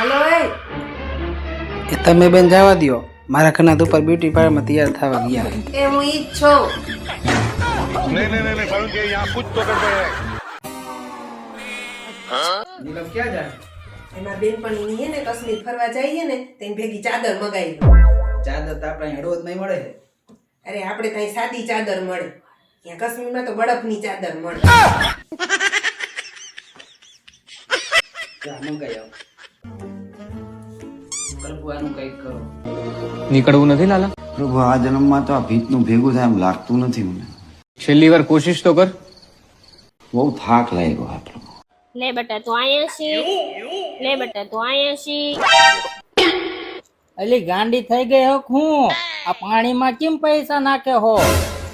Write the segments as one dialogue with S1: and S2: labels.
S1: હાલો
S2: એ તમે બેન જવા દો, મારા ઘરના ઉપર બ્યુટી પાર્લરમાં તૈયાર થવા ગયા.
S1: એ હું ઈ જ છું.
S3: नहीं सारुण के यहाँ कुछ तो गड़बड़ है.
S2: નીલમ ક્યાં જાય?
S1: એમાં બેનપણી હે ને કાશ્મીર ફરવા જઈએ ને તેની ભેગી ચાદર મગાવી લો.
S2: ચાદર તો આપણે હેડો જ નહીં મળે.
S1: અરે આપણે ત્યાં સાદી ચાદર મળે, ત્યાં કાશ્મીરમાં તો બરફની ચાદર મળે.
S2: ચા મંગાઈ આવો. પ્રભુ આનું કંઈક કરો.
S4: નીકળવું નથી લાલા?
S5: પ્રભુ આ જન્મમાં તો આ ભીતનું ભેગું થાય એમ લાગતું નથી મને.
S4: છેલ્લી વાર કોશિશ તો કર.
S5: બહુ થાક લાગ્યો આ પ્રભુ.
S6: લે બેટા તું અહીંયા છી, લે બેટા તું અહીંયા છી.
S7: અલી ગાંડી થઈ ગઈ હો હું આ પાણીમાં કેમ પૈસા નાખે હો?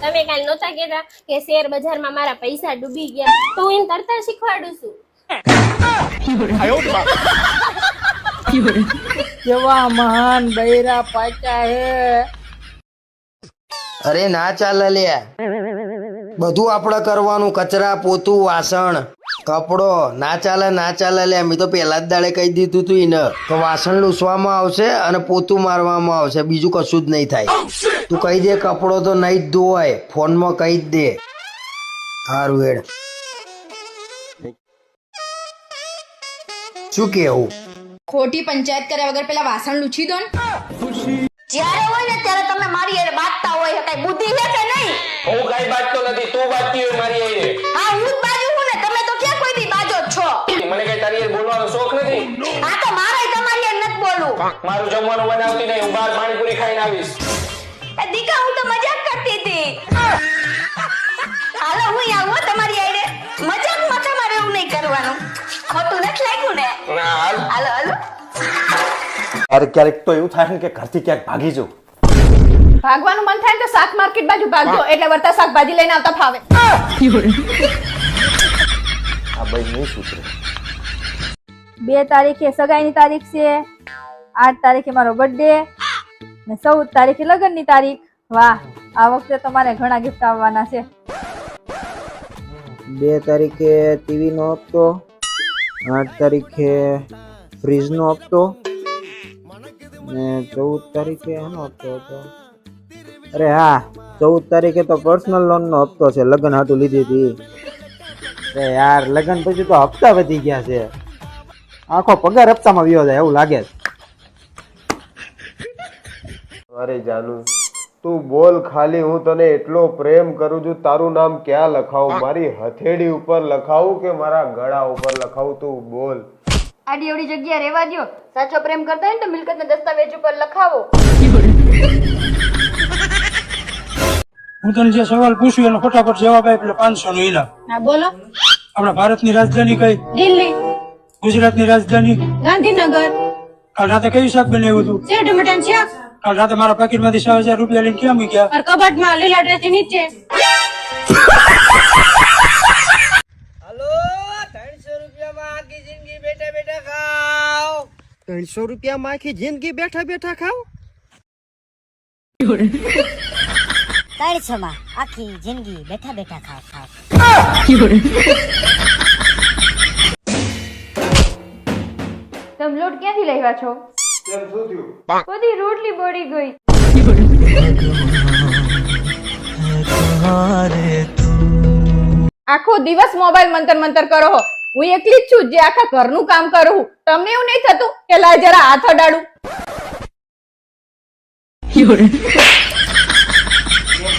S6: તમે કાલ નહોતા કહેતા કે શેર બજારમાં મારા પૈસા ડૂબી ગયા, તો હું એને તરતા શીખવાડું છું.
S7: કેવા મહાન બૈરા પાક્યા હે.
S8: અરે ના ચાલે લે, બધું આપણે કરવાનું, કચરા પોતું વાસણ કપડો. ના ચાલે ના ચાલે લે. મેં તો પહેલા જ દાડે કહી દીધું તું એને કે વાસણ લૂસવામાં આવશે અને પોતું મારવામાં આવશે, બીજું કશું જ નહીં થાય. તું કહી દે કપડો તો નહીં જ ધોવાય, ફોનમાં કહી જ દે. સારું હેડ. શું કેવું?
S9: ખોટી પંચાયત કર્યા વગર પેલા વાસણ લૂછી દો ને.
S10: જ્યારે હોય ને ત્યારે તમે મારી હારે બાતતા હોય, કઈ બુદ્ધિ છે કે નહીં?
S4: હું કઈ બાજતો નથી, તું બાજતી હોય મારી હારે.
S10: હા હું જ બાજુ છું ને, તમે તો ક્યાં કોઈ દી બાજો જ છો?
S4: મને કઈ તારી હારે બોલવાનો શોખ નથી.
S10: હા તો મારે તમારી હારે નથી બોલવું.
S4: મારું જમવાનું બનાવતી નહીં, હું બહાર પાણીપુરી ખાઈને આવીશ.
S10: એ દીકા હું તો મજાક કરતી હતી. હાલો હું આવું તમારી હારે. મજાકમાં તમારે એવું નહીં કરવાનું, ખોટું નથી લાગ્યું ને?
S4: ના હાલ.
S10: હાલો હાલો.
S3: અરે ક્યારેક તો એવું થાય ને કે ઘરથી ક્યાંક ભાગી જાઉં.
S9: ભાગવાનું મન થાય ને તો શાક માર્કેટ બાજુ ભાગજો, એટલે વર્તા શાકભાજી લઈને આવતા ફાવે.
S3: આ ભાઈ નહીં સુધરે.
S9: 2 તારીખે સગાઈની તારીખ છે, 8 તારીખે મારો બર્થડે ને 14 તારીખે લગ્નની તારીખ. વાહ, આ વખતે તમારે ઘણા ગિફ્ટ આવવાના છે.
S8: 2 તારીખે ટીવી નો હપ્તો, 8 તારીખે ફ્રીજ નો હપ્તો ને 14 તારીખે એનો હપ્તો હતો. અરે હા, 14 તારીખે તો પર્સનલ લોન નો હપ્તો છે, લગ્ન હાટું લીધી હતી. અરે યાર, લગ્ન પછી તો હપ્તા વધી ગયા છે. આખો પગાર હપ્તામાં વયો જાય એવું લાગે છે.
S3: અરે જાનુ તું બોલ ખાલી, હું તને એટલો પ્રેમ કરું છું. તારું નામ ક્યાં લખાવું? મારી હથેળી ઉપર લખાવું કે મારા ગળા ઉપર લખાવું? તું બોલ.
S9: આડી એવડી જગ્યા રહેવા દો. સાચો પ્રેમ કરતા હોય ને તો મિલકતના દસ્તાવેજ ઉપર લખાવો.
S7: હું તને જે સવાલ પૂછ્યું એનો ફટાફટ જવાબ આપ, એટલે 500 નો ઇનામ.
S9: હા બોલો.
S7: આપણા ભારતની રાજધાની કઈ?
S9: દિલ્હી.
S7: ગુજરાતની રાજધાની?
S9: ગાંધીનગર.
S7: કાલ રાતે કયું શાક બનાવ્યું હતું?
S9: સેવ ટમેટાનું શાક.
S7: કાલ રાતે મારા પાકીટમાંથી 6000 રૂપિયા લઈને ક્યાં મૂક્યા?
S9: और कबट में लीला ड्रेस नीचे.
S8: હાલો, 300 રૂપિયામાં આખી જિંદગી બેઠા બેઠા ખાવ. 300 રૂપિયામાં આખી જિંદગી બેઠા બેઠા ખાવ?
S10: 300 માં આખી જિંદગી બેઠા બેઠા ખાવ ખાવ.
S9: તમે લોટ ક્યાંથી લાવ્યા છો?
S3: કેમ શું થયું?
S9: બધી રોટલી બળી ગઈ. આખો દિવસ મોબાઈલ મંતર મંતર કરો હો. હું એકલી જ છું જે આખા ઘરનું કામ કરું. તમને એવું નહીં થતું કે લાય જરા હાથ અડાડું?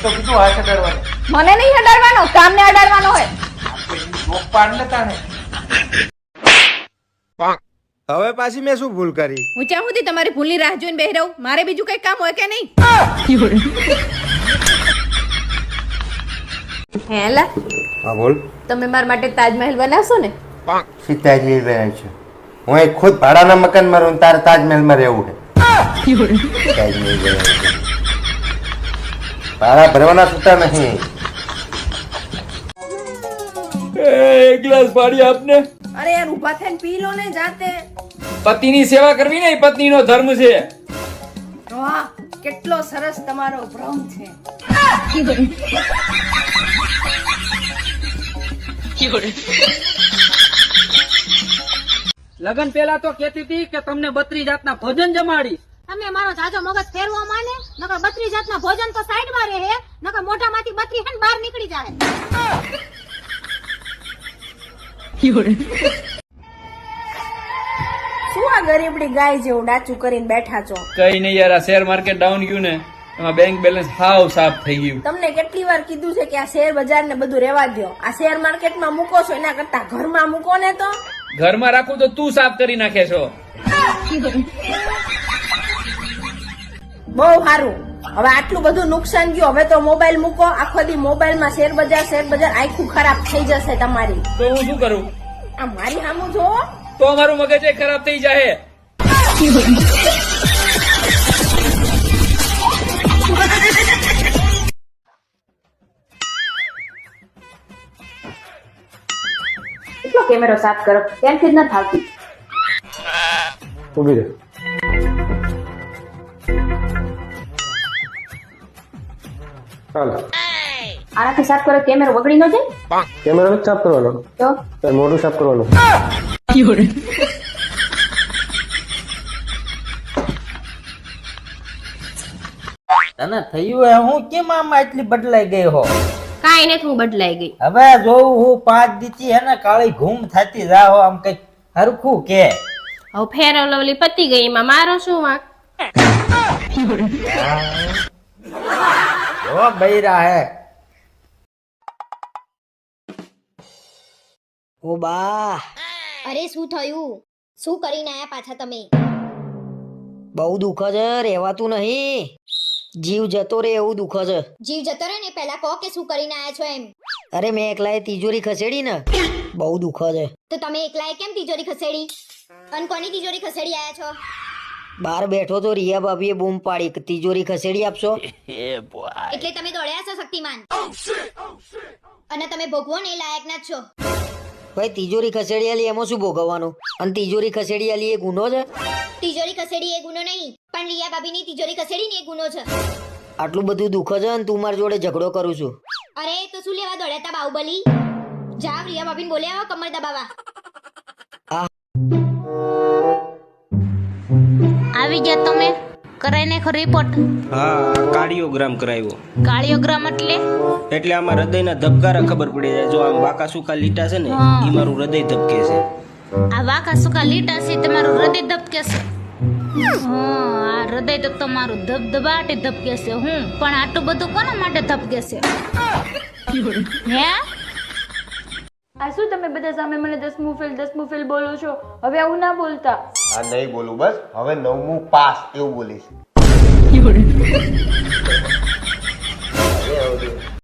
S2: તો કીધું હાથ અડાડવાનો.
S9: મને નહીં અડાડવાનો, કામને અડાડવાનો હોય.
S2: નોક પાડ લેતા ને.
S8: હવે પાછી મેં શું ભૂલ કરી?
S9: હું ચાહું સુધી તમારી ભૂલની રાહ જોઈને બેહી રહું. મારે બીજું કઈ કામ હોય કે નહીં? હેલા,
S5: હા બોલ.
S9: તમે મારા માટે તાજમહેલ બનાવશો ને?
S5: તાજમહેલ બનાવી છે? હું એક ખુદ ભાડાના મકાનમાં રહું, તારે તાજમહેલમાં રહેવું છે? તાજમહેલ બનાવી છે. ભાડા ભરવાના છૂટા નહીં.
S4: એક ગ્લાસ પાણી આપને.
S9: અરે યાર, ઊભા થઈને પી લો ને જાતે.
S4: પતિની સેવા કરવી ને એ પત્નીનો ધર્મ છે.
S9: વાહ, કેટલો સરસ તમારો ભ્રમ છે.
S2: લગન પેલા તો કેતી હતી કે તમને 32 જાતના ભોજન જમાડીશ.
S9: તમે મારો જાજો મગજ ફેરવા માને નકર 32 જાતના ભોજન તો સાઈડમાં રહે નકર મોઢામાંથી 32 હે બહાર નીકળી જાય.
S6: શું આ ગરીબડી ગાય જેવું ડાચું કરીને બેઠા છો?
S4: કઈ નહીં યાર, આ શેર માર્કેટ ડાઉન ગયું ને એમાં બેંક બેલેન્સ હાવ સાફ થઈ ગયું.
S6: તમને કેટલી વાર કીધું છે કે આ શેર બજાર ને બધું રેવા દો. આ શેર માર્કેટમાં મૂકો છો એના કરતા ઘરમાં મૂકો ને તો.
S4: ઘરમાં રાખું તો તું સાફ કરી નાખે છો.
S6: બહુ સારું. હવે આટલું બધું નુકસાન ગયું, હવે તો મોબાઈલ મૂકો. આખો દી મોબાઈલમાં શેર બજાર આખું ખરાબ થઈ જશે તમારી.
S4: તો હું શું કરું?
S6: આ મારી સામું જો.
S4: તો અમારું મગજ એ ખરાબ થઈ જાય.
S9: એટલો કેમેરો સાફ કરો ત્યાંથી જ ન થાવતી.
S3: ઊભી રહે. હાલ
S9: આનાથી સાફ કરો કેમેરો બગડી ન જાય.
S3: કેમેરા નથી સાફ કરવાનો,
S9: તો
S3: તારે મોઢું સાફ કરવાનું.
S8: તને થયું હે હું કેમ આમાં એટલી બદલાઈ ગઈ હો?
S6: કાંઈ નથી, હું બદલાઈ ગઈ.
S8: હવે જોઉં હું 5 દીથી હે ને કાળી ઘૂમ થતી જાઓ આમ કઈક હરખું કે.
S6: હવે ફેર લવલી પતી ગઈ, એમાં મારો શું વાંક?
S8: જો બૈરા હે. ઓ બા,
S10: અરે શું થયું? શું કરીને આયા પાછા તમે?
S8: બહુ દુઃખ છે, રહેવાતું નહીં. જીવ જતો રે એવું દુઃખ છે.
S10: જીવ જતો રહે ને પહેલા કહો કે શું કરીને આયા છો એમ.
S8: અરે મેં એકલાએ તિજોરી ખસેડી ને, બહુ દુઃખ છે.
S10: તો તમે એકલાએ કેમ તિજોરી ખસેડી? અને કોની તિજોરી ખસેડી આયા છો?
S8: બહાર બેઠો તો રિયા ભાભીએ બૂમ પાડી કે તિજોરી ખસેડી આપશો.
S10: એટલે તમે દોડ્યા છો શક્તિમાન, અને તમે ભોગવો ને એ લાયક ના જ છો.
S8: ભાઈ તિજોરી ખસેડી આલી એમાં શું ભોગવવાનું? અને તિજોરી ખસેડી આલી એ ગુનો છે?
S10: તિજોરી ખસેડી એ ગુનો નહીં, પણ રિયા ભાભીની તિજોરી ખસેડી ને એ ગુનો છે.
S8: આટલું બધું દુઃખ છે અને તું મારી જોડે ઝઘડો કરું છું.
S10: અરે તો શું લેવા દોડ્યા તા બાહુબલી? જાવ રિયા ભાભીને બોલે આવો કમર દબાવા.
S11: આવી ગયા તમે? કરાઈ નાખો રિપોર્ટ?
S12: હા, કાર્ડિયોગ્રામ કરાવ્યો.
S11: કાર્ડિયોગ્રામ એટલે
S12: આમાં હૃદયના ધબકારા ખબર પડી જાય. જો આમ વાકા સુકા લીટા છે ને એ મારું હૃદય ધબકે છે.
S11: આ વાકા સુકા લીટા છે તમારું હૃદય ધબકે છે? આ હૃદય તો તમારું ધબધબાટી ધબકે છે. હું પણ આટલું બધું કોના માટે ધબકે છે? હે
S9: આ શું તમે બધા સામે મને 10મું ફેલ બોલો છો? હવે આવું ના બોલતા.
S3: આ નહીં બોલું, બસ હવે 9મું પાસ એવું બોલીશ.